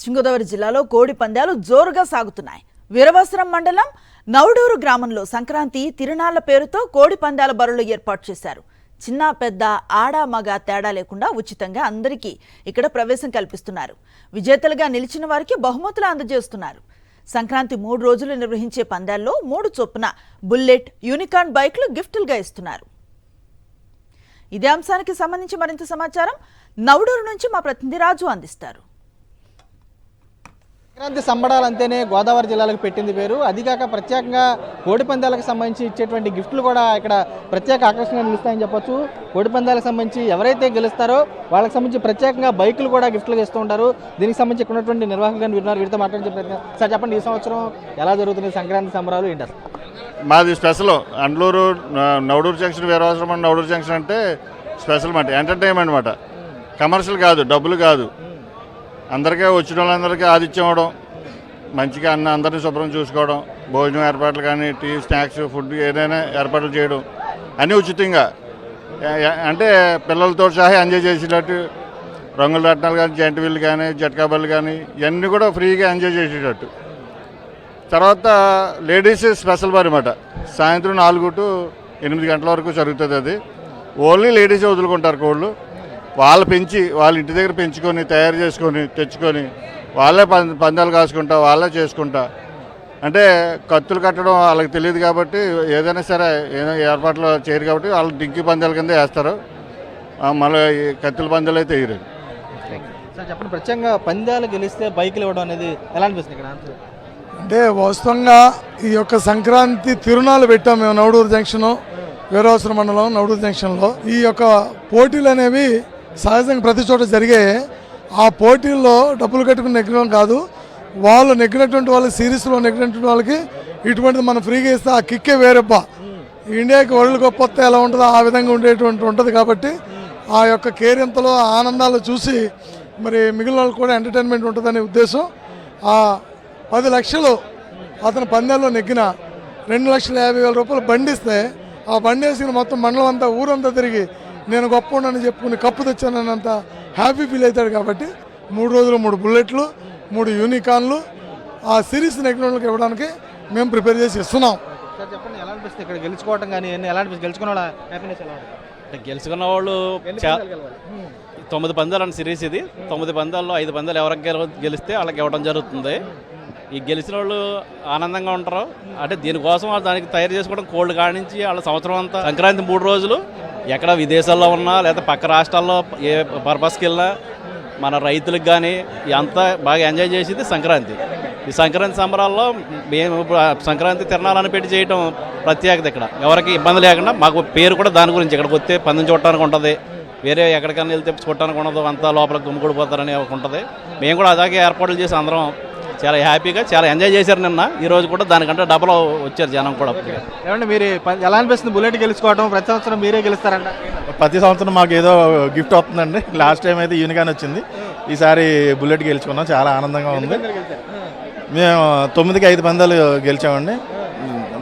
పశ్చిమ గోదావరి జిల్లాలో కోడి పందాలు జోరుగా సాగుతున్నాయి. వీరవసరం మండలం నవడూరు గ్రామంలో సంక్రాంతి తిరునాళ్ల పేరుతో కోడి పందాల బరులు ఏర్పాటు చేశారు. చిన్న పెద్ద ఆడ మగ తేడా లేకుండా ఉచితంగా అందరికీ ఇక్కడ ప్రవేశం కల్పిస్తున్నారు. విజేతలుగా నిలిచిన వారికి బహుమతులు అందజేస్తున్నారు. సంక్రాంతి 3 రోజులు నిర్వహించే పందాల్లో 3 చొప్పున బుల్లెట్, యూనికార్న్ బైక్లు గిఫ్టులుగా ఇస్తున్నారు. ఇదే అంశానికి సంబంధించి మరింత సమాచారం నవడూరు నుంచి మా ప్రతినిధి రాజు అందిస్తారు. సంక్రాంతి సంబడాలంటేనే గోదావరి జిల్లాలకు పెట్టింది పేరు. అదిగాక ప్రత్యేకంగా కోడి పందాలకు సంబంధించి ఇచ్చేటువంటి గిఫ్టులు కూడా ఇక్కడ ప్రత్యేక ఆకర్షణగా నిలుస్తాయని చెప్పొచ్చు. కోడి పందాలకు సంబంధించి ఎవరైతే గెలుస్తారో వాళ్ళకి సంబంధించి ప్రత్యేకంగా బైకులు కూడా గిఫ్టులు ఇస్తూ ఉంటారు. దీనికి సంబంధించి ఇక్కడ ఉన్నటువంటి నిర్వాహకులు కానీ విన్నారు, వీరితో మాట్లాడే ప్రయత్నం. సార్ చెప్పండి, ఈ సంవత్సరం ఎలా జరుగుతుంది సంక్రాంతి సంబరాలు ఏంటి అసలు? మాది special అండ్లూరు Navaduru junction, Veeravasaram Navaduru junction అంటే స్పెషల్ మాట, ఎంటర్టైన్మెంట్ మాట, కమర్షియల్ కాదు, డబ్బులు కాదు. అందరికీ వచ్చిన వాళ్ళందరికీ ఆతిథ్యం ఇవ్వడం, మంచిగా అందరినీ శుభ్రం చూసుకోవడం, భోజనం ఏర్పాట్లు కానీ, టీ, స్నాక్స్, ఫుడ్ ఏదైనా ఏర్పాట్లు చేయడం అన్నీ ఉచితంగా. అంటే పిల్లలతో సహా ఎంజాయ్ చేసేటట్టు రంగుల రత్నాలు కానీ, జంట వీళ్ళు కానీ, జట్కా బళ్ళు కానీ ఇవన్నీ కూడా ఫ్రీగా ఎంజాయ్ చేసేటట్టు. తర్వాత లేడీస్ స్పెషల్ బార్ అన్నమాట. సాయంత్రం 4 to 8 గంటల వరకు జరుగుతుంది. అది ఓన్లీ లేడీసే వదులుకుంటారు కోళ్ళు. వాళ్ళు పెంచి వాళ్ళ ఇంటి దగ్గర పెంచుకొని తయారు చేసుకొని తెచ్చుకొని వాళ్ళే పందాలు కాసుకుంటా, వాళ్ళే చేసుకుంటా. అంటే కత్తులు కట్టడం వాళ్ళకి తెలియదు కాబట్టి ఏదైనా సరే ఏదైనా ఏర్పాట్లు చేయరు కాబట్టి వాళ్ళు డింకి పందాల కింద వేస్తారు. మళ్ళీ కత్తుల పందాలు అయితే వేయరు. సార్ చెప్పండి, ప్రత్యేకంగా పందాలు గెలిస్తే బైకులు ఇవ్వడం అనేది ఎలా అనిపిస్తుంది ఇక్కడ? అంటే వాస్తవంగా ఈ యొక్క సంక్రాంతి తిరునాళ్ళు పెట్టాం మేము నవడూరు జంక్షన్, వీరవసరం మండలం నవడూరు జంక్షన్లో. ఈ యొక్క పోటీలు అనేవి సహజంగా ప్రతి చోట జరిగాయి. ఆ పోటీల్లో డబ్బులు కట్టుకుని నెగ్గడం కాదు, వాళ్ళు నెగ్గినటువంటి వాళ్ళకి, సిరీస్లో నెగ్గినటువంటి వాళ్ళకి ఇటువంటిది మనం ఫ్రీగా ఇస్తే ఆ కిక్కే వేరేబ్బా. ఇండియాకి వరల్డ్ కప్ వస్తే ఎలా ఉంటుందో ఆ విధంగా ఉండేటువంటి ఉంటుంది. కాబట్టి ఆ యొక్క కేరింతలో ఆనందాలు చూసి మరి మిగిలిన వాళ్ళకి కూడా ఎంటర్టైన్మెంట్ ఉంటుందనే ఉద్దేశం. ఆ 10 లక్షలు అతను పందాల్లో నెగ్గిన 2,50,000 రూపాయలు బండిస్తే ఆ బండి వేసిన మొత్తం మండలం అంతా, ఊరంతా తిరిగి నేను గొప్ప ఉండని చెప్పుకుని కప్పు తెచ్చానంత హ్యాపీ ఫీల్ అవుతాడు. కాబట్టి 3 రోజులు 3 బుల్లెట్లు, 3 యూనికార్న్లు ఆ సిరీస్ నెగ్గిన వాళ్ళకి ఇవ్వడానికి మేము ప్రిపేర్ చేసి ఇస్తున్నాం. సార్ చెప్పండి, ఎలా అనిపిస్తుంది ఇక్కడ గెలుచుకోవటం కానీ ఎలా అనిపిస్తుంది? గెలుచుకున్న వాళ్ళ హ్యాపీనెస్ ఎలా ఉంటుంది? గెలుచుకున్న వాళ్ళు 9 పందాలు అన్న సిరీస్ ఇది. 9 పందాల్లో 5 పందాలు ఎవరికి గెలిస్తే వాళ్ళకి ఇవ్వడం జరుగుతుంది. ఈ గెలిచిన వాళ్ళు ఆనందంగా ఉంటారు. అంటే దీనికోసం వాళ్ళు దానికి తయారు చేసుకోవడం కోళ్ళు కానించి వాళ్ళ సంవత్సరం అంతా సంక్రాంతి 3 రోజులు ఎక్కడ విదేశాల్లో ఉన్నా లేదా పక్క రాష్ట్రాల్లో ఏ పర్పస్కి వెళ్ళినా మన రైతులకు కానీ అంతా బాగా ఎంజాయ్ చేసేది సంక్రాంతి. ఈ సంక్రాంతి సంబరాల్లో మేము సంక్రాంతి తిరణాలని పెట్టి చేయడం ప్రత్యేకత. ఇక్కడ ఎవరికి ఇబ్బంది లేకుండా మాకు పేరు కూడా దాని గురించి. ఇక్కడికి వస్తే పందెం చూడటానికి ఉంటుంది, వేరే ఎక్కడికైనా వెళ్తే చూడటానికి ఉండదు, అంతా లోపల గుమ్మిగూడిపోతారని ఉంటుంది. మేము కూడా అలాగే ఏర్పాట్లు చేసి అందరం చాలా హ్యాపీగా చాలా ఎంజాయ్ చేశారు. నిన్న ఈ రోజు కూడా దానికంటే డబల్ వచ్చారు జనం కూడా. ఏమంటే మీరు ఎలా అనిపిస్తుంది బుల్లెట్ గెలుచుకోవడం? ప్రతి సంవత్సరం మీరే గెలుస్తారంట? ప్రతి సంవత్సరం మాకు ఏదో గిఫ్ట్ వస్తుందండి. లాస్ట్ టైం అయితే యూనికార్న్ వచ్చింది, ఈసారి బుల్లెట్ గెలుచుకున్నాం. చాలా ఆనందంగా ఉంది. మేము 9కి 5 పందాలు గెలిచామండి.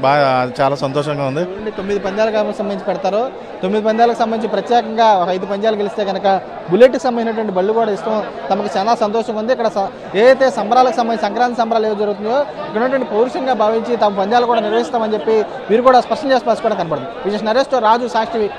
బాగా చాలా సంతోషంగా ఉంది. 9 పందాలకు సంబంధించి పెడతారు. 9 పందాలకు సంబంధించి ప్రత్యేకంగా 5 పందాలు గెలిస్తే కనుక బుల్లెట్కి సంబంధించినటువంటి బళ్ళు కూడా ఇస్తాం. తమకు చాలా సంతోషంగా ఉంది. ఇక్కడ ఏదైతే సంబరాలకు సంబంధించి సంక్రాంతి సంబరాలు ఏదో జరుగుతుందో ఇక్కడ ఉన్నటువంటి పౌరుషంగా భావించి తమ పందాలు కూడా నిర్వహిస్తామని చెప్పి వీరు కూడా స్పష్టం చేసి కూడా కనపడుతుంది. విజయ్ నరేష్, రాజు, సాక్షి.